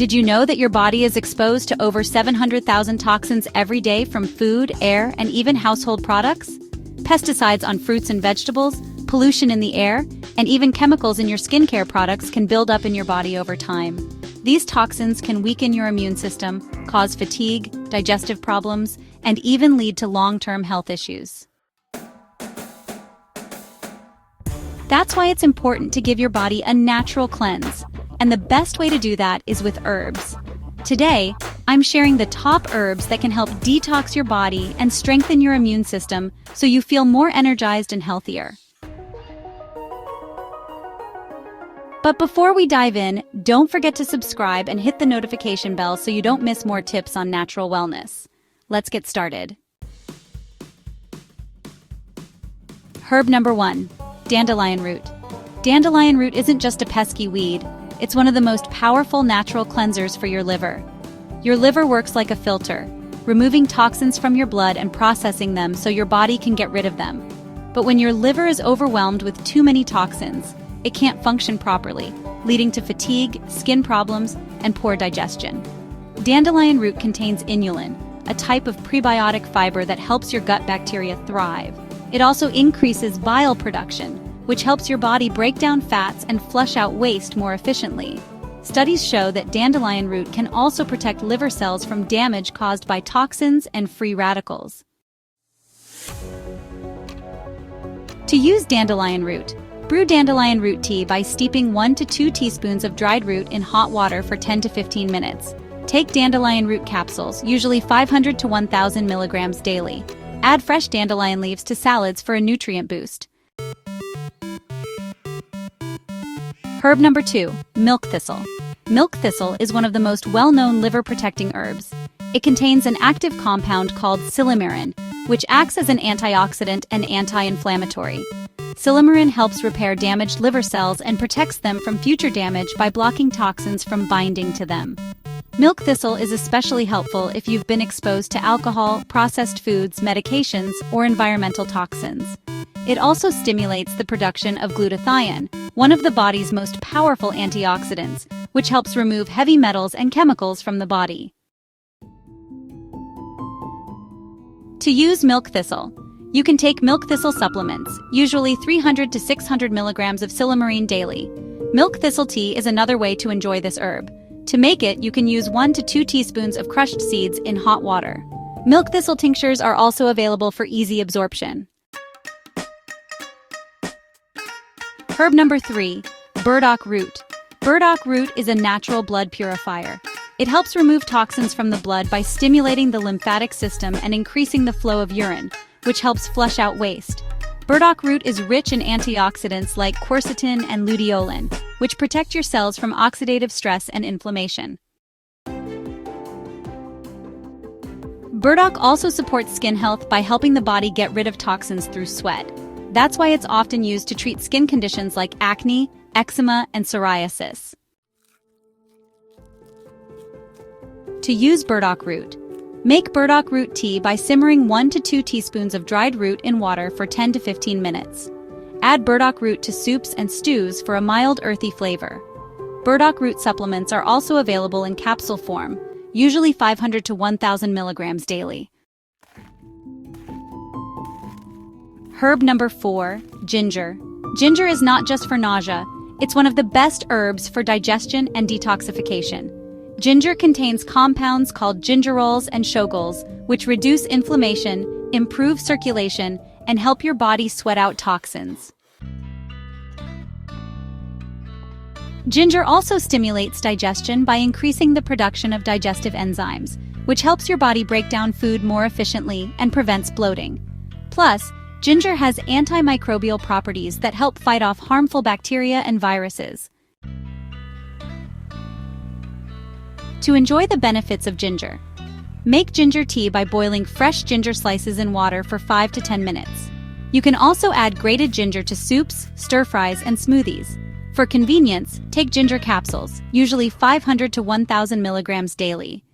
Did you know that your body is exposed to over 700,000 toxins every day from food, air, and even household products? Pesticides on fruits and vegetables, pollution in the air, and even chemicals in your skincare products can build up in your body over time. These toxins can weaken your immune system, cause fatigue, digestive problems, and even lead to long-term health issues. That's why it's important to give your body a natural cleanse, and the best way to do that is with herbs. Today, I'm sharing the top herbs that can help detox your body and strengthen your immune system so you feel more energized and healthier. But before we dive in, don't forget to subscribe and hit the notification bell so you don't miss more tips on natural wellness. Let's get started. Herb number 1, Dandelion Root. Dandelion root isn't just a pesky weed, it's one of the most powerful natural cleansers for your liver. Your liver works like a filter, removing toxins from your blood and processing them so your body can get rid of them. But when your liver is overwhelmed with too many toxins, it can't function properly, leading to fatigue, skin problems, and poor digestion. Dandelion root contains inulin, a type of prebiotic fiber that helps your gut bacteria thrive. It also increases bile production, which helps your body break down fats and flush out waste more efficiently. Studies show that dandelion root can also protect liver cells from damage caused by toxins and free radicals. To use dandelion root, brew dandelion root tea by steeping 1 to 2 teaspoons of dried root in hot water for 10 to 15 minutes. Take dandelion root capsules, usually 500 to 1,000 milligrams daily. Add fresh dandelion leaves to salads for a nutrient boost. Herb number 2, milk thistle. Milk thistle is one of the most well-known liver-protecting herbs. It contains an active compound called silymarin, which acts as an antioxidant and anti-inflammatory. Silymarin helps repair damaged liver cells and protects them from future damage by blocking toxins from binding to them. Milk thistle is especially helpful if you've been exposed to alcohol, processed foods, medications, or environmental toxins. It also stimulates the production of glutathione, one of the body's most powerful antioxidants, which helps remove heavy metals and chemicals from the body. To use milk thistle, you can take milk thistle supplements, usually 300 to 600 milligrams of silymarin daily. Milk thistle tea is another way to enjoy this herb. To make it, you can use 1 to 2 teaspoons of crushed seeds in hot water. Milk thistle tinctures are also available for easy absorption. Herb number 3, burdock root. Burdock root is a natural blood purifier. It helps remove toxins from the blood by stimulating the lymphatic system and increasing the flow of urine, which helps flush out waste. Burdock root is rich in antioxidants like quercetin and luteolin, which protect your cells from oxidative stress and inflammation. Burdock also supports skin health by helping the body get rid of toxins through sweat. That's why it's often used to treat skin conditions like acne, eczema, and psoriasis. To use burdock root, make burdock root tea by simmering 1 to 2 teaspoons of dried root in water for 10 to 15 minutes. Add burdock root to soups and stews for a mild earthy flavor. Burdock root supplements are also available in capsule form, usually 500 to 1,000 milligrams daily. Herb number 4, ginger. Ginger is not just for nausea, it's one of the best herbs for digestion and detoxification. Ginger contains compounds called gingerols and shogols, which reduce inflammation, improve circulation, and help your body sweat out toxins. Ginger also stimulates digestion by increasing the production of digestive enzymes, which helps your body break down food more efficiently and prevents bloating. Plus, ginger has antimicrobial properties that help fight off harmful bacteria and viruses. To enjoy the benefits of ginger, make ginger tea by boiling fresh ginger slices in water for 5 to 10 minutes. You can also add grated ginger to soups, stir-fries, and smoothies. For convenience, take ginger capsules, usually 500 to 1,000 milligrams daily.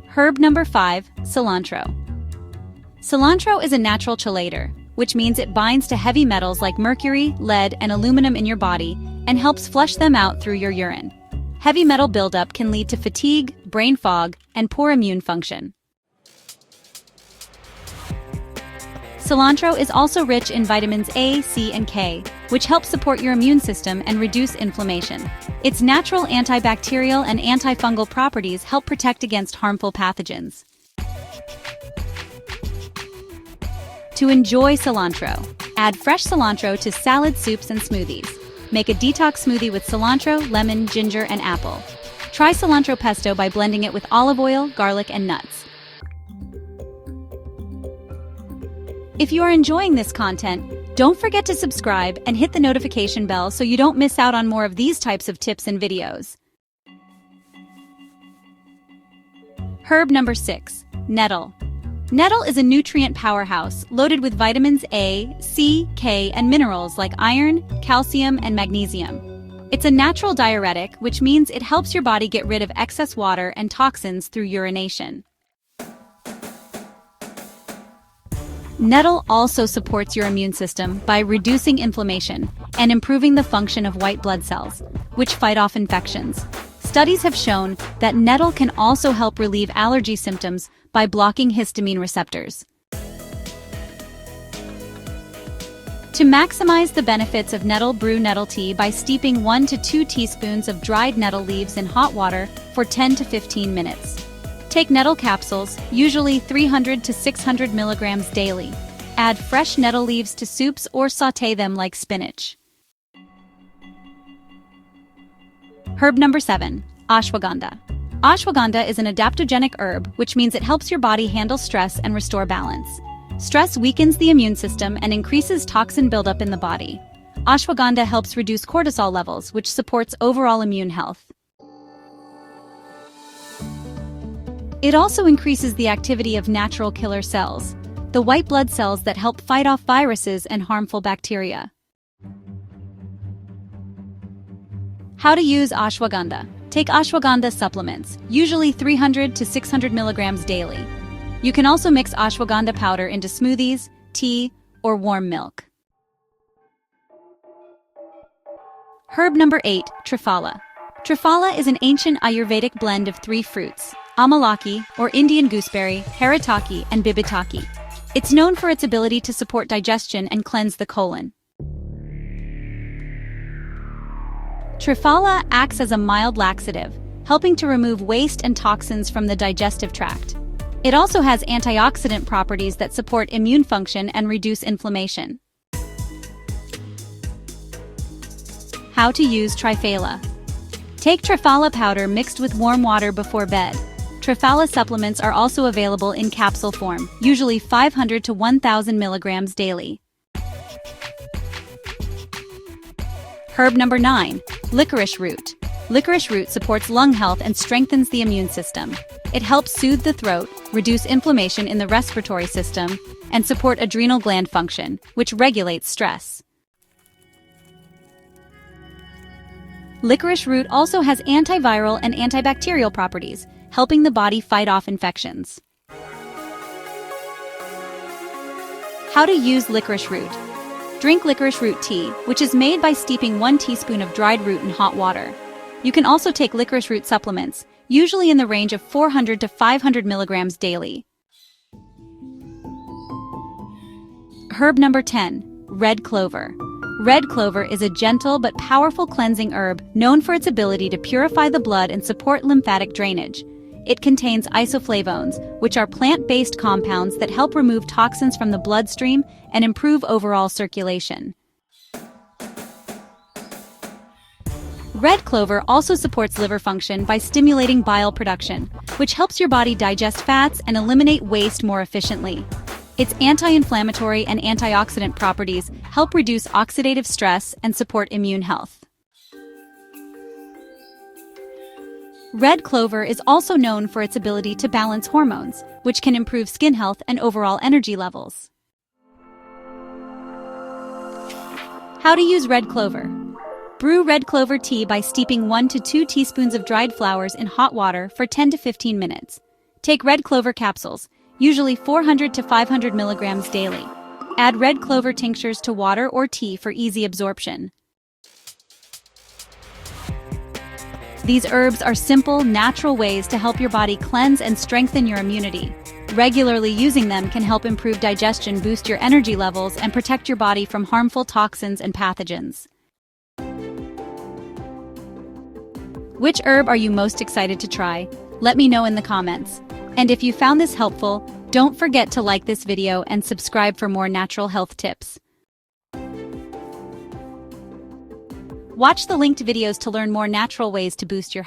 Herb number 5, cilantro. Cilantro is a natural chelator, which means it binds to heavy metals like mercury, lead, and aluminum in your body and helps flush them out through your urine. Heavy metal buildup can lead to fatigue, brain fog, and poor immune function. Cilantro is also rich in vitamins A, C, and K, which help support your immune system and reduce inflammation. Its natural antibacterial and antifungal properties help protect against harmful pathogens. To enjoy cilantro, add fresh cilantro to salad, soups, and smoothies. Make a detox smoothie with cilantro, lemon, ginger, and apple. Try cilantro pesto by blending it with olive oil, garlic, and nuts. If you are enjoying this content, don't forget to subscribe and hit the notification bell so you don't miss out on more of these types of tips and videos. Herb number 6, nettle. Nettle is a nutrient powerhouse loaded with vitamins A, C, K, and minerals like iron, calcium, and magnesium. It's a natural diuretic, which means it helps your body get rid of excess water and toxins through urination. Nettle also supports your immune system by reducing inflammation and improving the function of white blood cells, which fight off infections. Studies have shown that nettle can also help relieve allergy symptoms by blocking histamine receptors. To maximize the benefits of nettle, brew nettle tea by steeping 1 to 2 teaspoons of dried nettle leaves in hot water for 10 to 15 minutes. Take nettle capsules, usually 300 to 600 milligrams daily. Add fresh nettle leaves to soups or sauté them like spinach. Herb number 7, ashwagandha. Ashwagandha is an adaptogenic herb, which means it helps your body handle stress and restore balance. Stress weakens the immune system and increases toxin buildup in the body. Ashwagandha helps reduce cortisol levels, which supports overall immune health. It also increases the activity of natural killer cells, the white blood cells that help fight off viruses and harmful bacteria. How to use ashwagandha. Take ashwagandha supplements, usually 300 to 600 milligrams daily. You can also mix ashwagandha powder into smoothies, tea, or warm milk. Herb number 8, Triphala. Triphala is an ancient Ayurvedic blend of 3 fruits, amalaki, or Indian gooseberry, haritaki, and bibitaki. It's known for its ability to support digestion and cleanse the colon. Triphala acts as a mild laxative, helping to remove waste and toxins from the digestive tract. It also has antioxidant properties that support immune function and reduce inflammation. How to use Triphala. Take Triphala powder mixed with warm water before bed. Triphala supplements are also available in capsule form, usually 500 to 1,000 milligrams daily. Herb number 9, licorice root. Licorice root supports lung health and strengthens the immune system. It helps soothe the throat, reduce inflammation in the respiratory system, and support adrenal gland function, which regulates stress. Licorice root also has antiviral and antibacterial properties, helping the body fight off infections. How to use licorice root. Drink licorice root tea, which is made by steeping 1 teaspoon of dried root in hot water. You can also take licorice root supplements, usually in the range of 400 to 500 milligrams daily. Herb number 10, red clover. Red clover is a gentle but powerful cleansing herb known for its ability to purify the blood and support lymphatic drainage. It contains isoflavones, which are plant-based compounds that help remove toxins from the bloodstream and improve overall circulation. Red clover also supports liver function by stimulating bile production, which helps your body digest fats and eliminate waste more efficiently. Its anti-inflammatory and antioxidant properties help reduce oxidative stress and support immune health. Red clover is also known for its ability to balance hormones, which can improve skin health and overall energy levels. How to use red clover. Brew red clover tea by steeping 1 to 2 teaspoons of dried flowers in hot water for 10 to 15 minutes. Take red clover capsules, usually 400 to 500 milligrams daily. Add red clover tinctures to water or tea for easy absorption. These herbs are simple, natural ways to help your body cleanse and strengthen your immunity. Regularly using them can help improve digestion, boost your energy levels, and protect your body from harmful toxins and pathogens. Which herb are you most excited to try? Let me know in the comments. And if you found this helpful, don't forget to like this video and subscribe for more natural health tips. Watch the linked videos to learn more natural ways to boost your health.